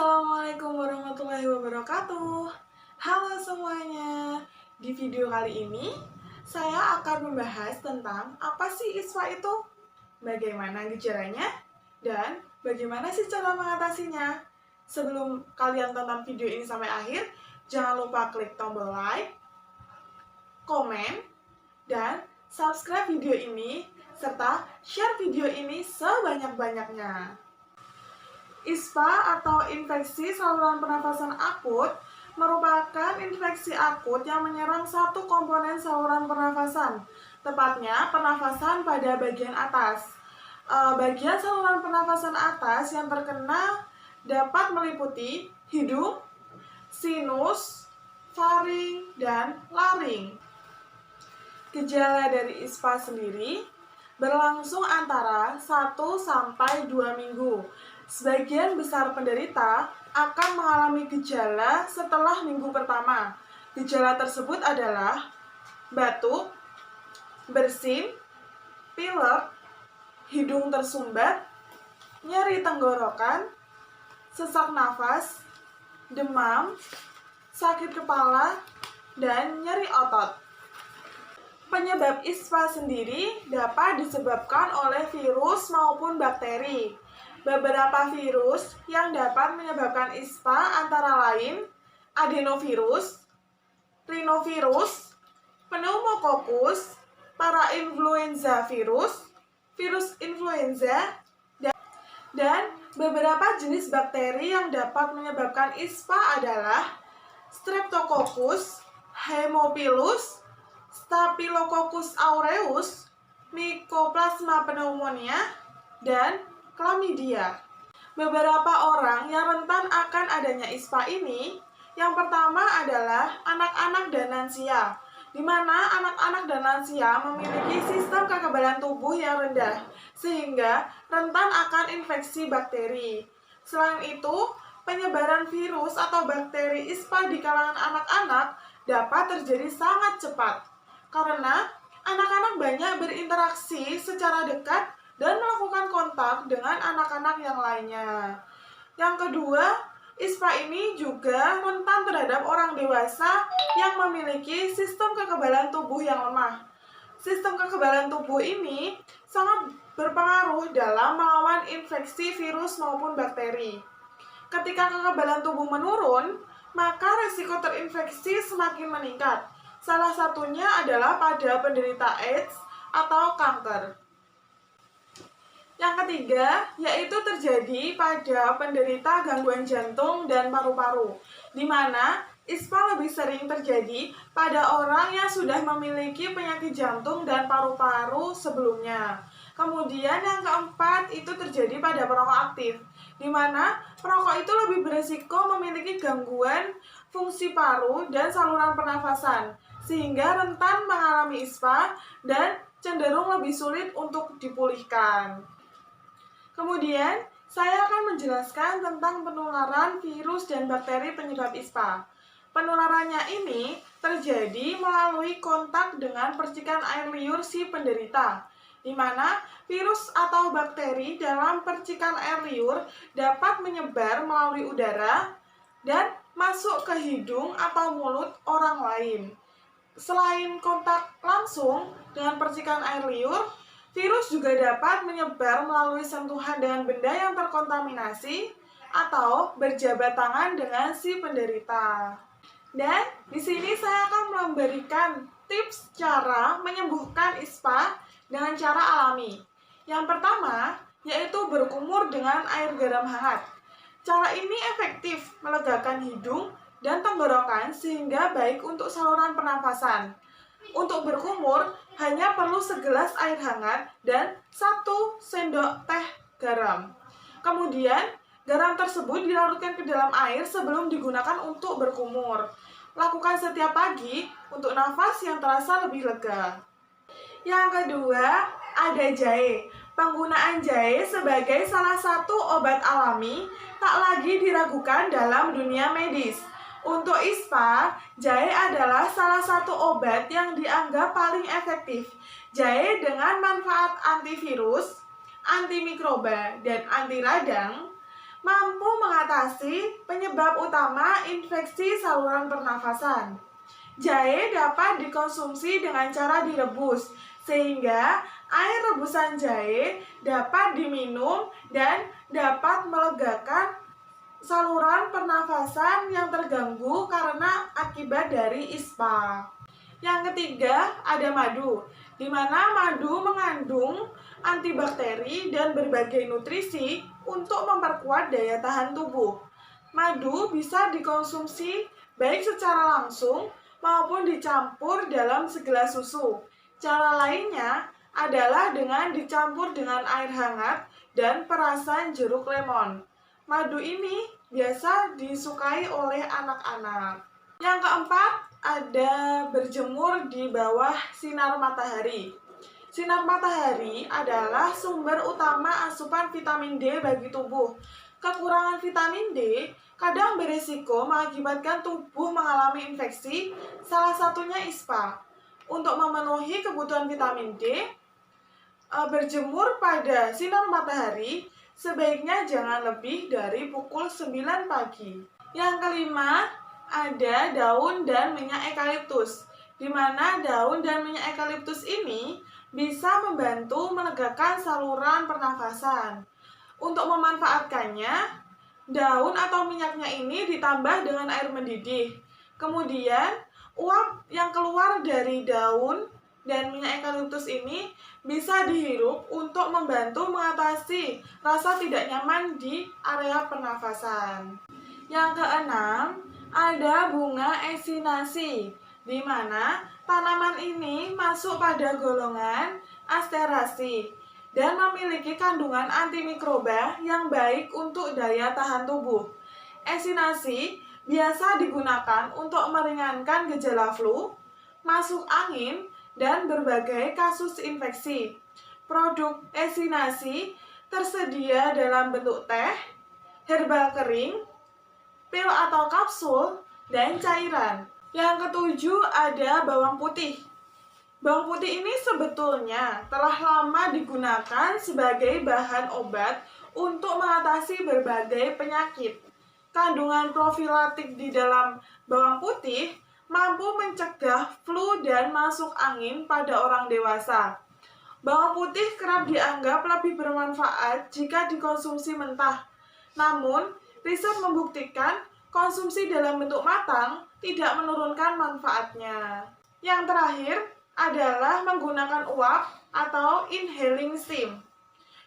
Assalamualaikum warahmatullahi wabarakatuh. Halo semuanya. Di video kali ini saya akan membahas tentang apa sih ISPA itu, bagaimana gejalanya, dan bagaimana sih cara mengatasinya. Sebelum kalian tonton video ini sampai akhir, jangan lupa klik tombol like, komen, dan subscribe video ini serta share video ini sebanyak-banyaknya. ISPA atau infeksi saluran pernafasan akut merupakan infeksi akut yang menyerang satu komponen saluran pernafasan, tepatnya pernafasan pada bagian atas. Bagian saluran pernafasan atas yang terkena dapat meliputi hidung, sinus, faring, dan laring. Gejala dari ISPA sendiri berlangsung antara 1 sampai 2 minggu. Sebagian besar penderita akan mengalami gejala setelah minggu pertama. Gejala tersebut adalah batuk, bersin, pilek, hidung tersumbat, nyeri tenggorokan, sesak nafas, demam, sakit kepala, dan nyeri otot. Penyebab ISPA sendiri dapat disebabkan oleh virus maupun bakteri. Beberapa virus yang dapat menyebabkan ISPA antara lain adenovirus, rhinovirus, pneumococcus, parainfluenza virus, virus influenza, dan beberapa jenis bakteri yang dapat menyebabkan ISPA adalah Streptococcus, Haemophilus, Staphylococcus aureus, Mycoplasma pneumonia, dan Chlamydia. Beberapa orang yang rentan akan adanya ISPA ini, yang pertama adalah anak-anak dan lansia, di mana anak-anak dan lansia memiliki sistem kekebalan tubuh yang rendah, sehingga rentan akan infeksi bakteri. Selain itu, penyebaran virus atau bakteri ISPA di kalangan anak-anak dapat terjadi sangat cepat, karena anak-anak banyak berinteraksi secara dekat dan melakukan kontak dengan anak-anak yang lainnya. Yang kedua, ISPA ini juga rentan terhadap orang dewasa yang memiliki sistem kekebalan tubuh yang lemah. Sistem kekebalan tubuh ini sangat berpengaruh dalam melawan infeksi virus maupun bakteri. Ketika kekebalan tubuh menurun, maka risiko terinfeksi semakin meningkat. Salah satunya adalah pada penderita AIDS atau kanker. Yang ketiga, yaitu terjadi pada penderita gangguan jantung dan paru-paru, di mana ISPA lebih sering terjadi pada orang yang sudah memiliki penyakit jantung dan paru-paru sebelumnya. Kemudian yang keempat, itu terjadi pada perokok aktif, di mana perokok itu lebih berisiko memiliki gangguan fungsi paru dan saluran pernafasan, sehingga rentan mengalami ISPA dan cenderung lebih sulit untuk dipulihkan. Kemudian, saya akan menjelaskan tentang penularan virus dan bakteri penyebab ISPA. Penularannya ini terjadi melalui kontak dengan percikan air liur si penderita, di mana virus atau bakteri dalam percikan air liur dapat menyebar melalui udara dan masuk ke hidung atau mulut orang lain. Selain kontak langsung dengan percikan air liur, virus juga dapat menyebar melalui sentuhan dengan benda yang terkontaminasi atau berjabat tangan dengan si penderita. Dan di sini saya akan memberikan tips cara menyembuhkan ISPA dengan cara alami. Yang pertama, yaitu berkumur dengan air garam hangat. Cara ini efektif melegakan hidung dan tenggorokan sehingga baik untuk saluran pernafasan. Untuk berkumur, hanya perlu segelas air hangat dan 1 sendok teh garam. Kemudian, garam tersebut dilarutkan ke dalam air sebelum digunakan untuk berkumur. Lakukan setiap pagi untuk nafas yang terasa lebih lega. Yang kedua, ada jahe. Penggunaan jahe sebagai salah satu obat alami tak lagi diragukan dalam dunia medis. Untuk ISPA, jahe adalah salah satu obat yang dianggap paling efektif. Jahe dengan manfaat antivirus, antimikroba, dan anti radang mampu mengatasi penyebab utama infeksi saluran pernafasan. Jahe dapat dikonsumsi dengan cara direbus, sehingga air rebusan jahe dapat diminum dan dapat melegakan saluran pernafasan yang terganggu karena akibat dari ISPA. Yang ketiga, ada madu, di mana madu mengandung antibakteri dan berbagai nutrisi untuk memperkuat daya tahan tubuh. Madu bisa dikonsumsi baik secara langsung maupun dicampur dalam segelas susu. Cara lainnya adalah dengan dicampur dengan air hangat dan perasan jeruk lemon. Madu ini biasa disukai oleh anak-anak. Yang keempat, ada berjemur di bawah sinar matahari. Sinar matahari adalah sumber utama asupan vitamin D bagi tubuh. Kekurangan vitamin D kadang berisiko mengakibatkan tubuh mengalami infeksi, salah satunya ISPA. Untuk memenuhi kebutuhan vitamin D, berjemur pada sinar matahari sebaiknya jangan lebih dari pukul 9 pagi. Yang kelima, ada daun dan minyak eukaliptus, di mana daun dan minyak eukaliptus ini bisa membantu melegakan saluran pernafasan. Untuk memanfaatkannya, daun atau minyaknya ini ditambah dengan air mendidih. Kemudian, uap yang keluar dari daun dan minyak eukaliptus ini bisa dihirup untuk membantu mengatasi rasa tidak nyaman di area pernafasan. Yang keenam, ada bunga esinasi, di mana tanaman ini masuk pada golongan Asteraceae dan memiliki kandungan antimikroba yang baik untuk daya tahan tubuh. Esinasi biasa digunakan untuk meringankan gejala flu, masuk angin, dan berbagai kasus infeksi. Produk esinasi tersedia dalam bentuk teh, herbal kering, pil atau kapsul, dan cairan. Yang ketujuh, ada bawang putih. Bawang putih ini sebetulnya telah lama digunakan sebagai bahan obat untuk mengatasi berbagai penyakit. Kandungan profilatik di dalam bawang putih mampu mencegah flu dan masuk angin pada orang dewasa. Bawang putih kerap dianggap lebih bermanfaat jika dikonsumsi mentah. Namun, riset membuktikan konsumsi dalam bentuk matang tidak menurunkan manfaatnya. Yang terakhir adalah menggunakan uap atau inhaling steam.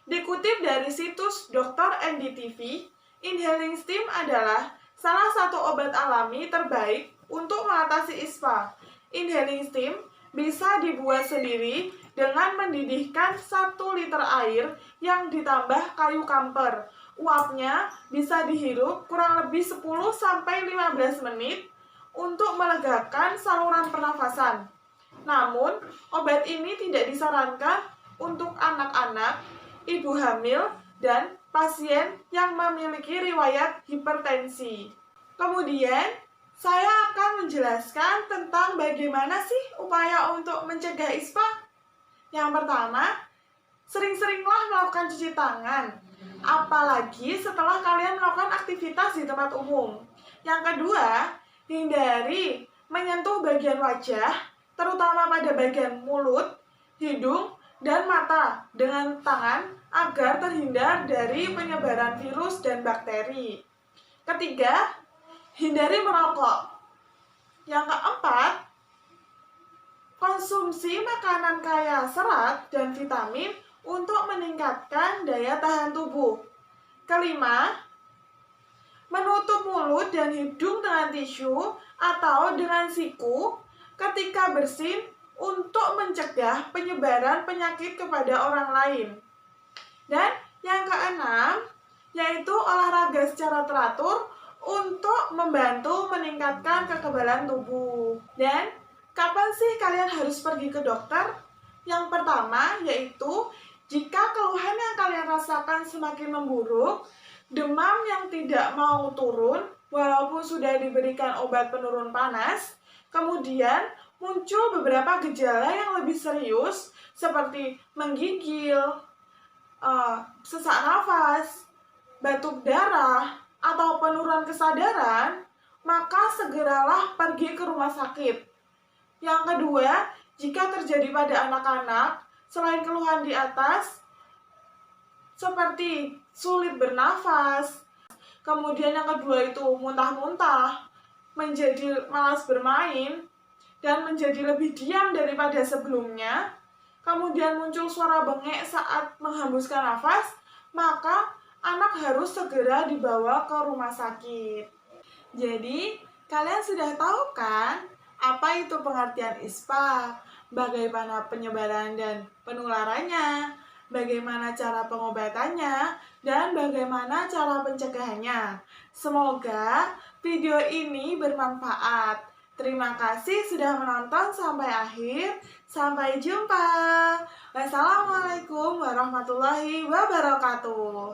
Dikutip dari situs Dr. NDTV, inhaling steam adalah salah satu obat alami terbaik untuk mengatasi ISPA. Inhaling steam bisa dibuat sendiri dengan mendidihkan 1 liter air yang ditambah kayu kamper. Uapnya bisa dihirup kurang lebih 10-15 menit untuk melegakan saluran pernafasan. Namun, obat ini tidak disarankan untuk anak-anak, ibu hamil, dan pasien yang memiliki riwayat hipertensi. Kemudian, saya akan menjelaskan tentang bagaimana sih upaya untuk mencegah ISPA. Yang pertama, sering-seringlah melakukan cuci tangan, apalagi setelah kalian melakukan aktivitas di tempat umum. Yang kedua, hindari menyentuh bagian wajah, terutama pada bagian mulut, hidung, dan mata dengan tangan agar terhindar dari penyebaran virus dan bakteri. Ketiga, hindari merokok. Yang keempat, konsumsi makanan kaya serat dan vitamin untuk meningkatkan daya tahan tubuh. Kelima, menutup mulut dan hidung dengan tisu atau dengan siku ketika bersin untuk mencegah penyebaran penyakit kepada orang lain. Dan yang keenam, yaitu olahraga secara teratur untuk membantu meningkatkan kekebalan tubuh. Dan kapan sih kalian harus pergi ke dokter? Yang pertama, yaitu jika keluhan yang kalian rasakan semakin memburuk, demam yang tidak mau turun walaupun sudah diberikan obat penurun panas, kemudian muncul beberapa gejala yang lebih serius seperti menggigil, sesak nafas, batuk darah, atau penurunan kesadaran, maka segeralah pergi ke rumah sakit. Yang kedua, jika terjadi pada anak-anak, selain keluhan di atas, seperti sulit bernafas, kemudian yang kedua itu muntah-muntah, menjadi malas bermain, dan menjadi lebih diam daripada sebelumnya, kemudian muncul suara bengek saat menghembuskan nafas, maka anak harus segera dibawa ke rumah sakit. Jadi, kalian sudah tahu kan apa itu pengertian ISPA, bagaimana penyebaran dan penularannya, bagaimana cara pengobatannya, dan bagaimana cara pencegahannya. Semoga video ini bermanfaat. Terima kasih sudah menonton sampai akhir. Sampai jumpa. Wassalamualaikum warahmatullahi wabarakatuh.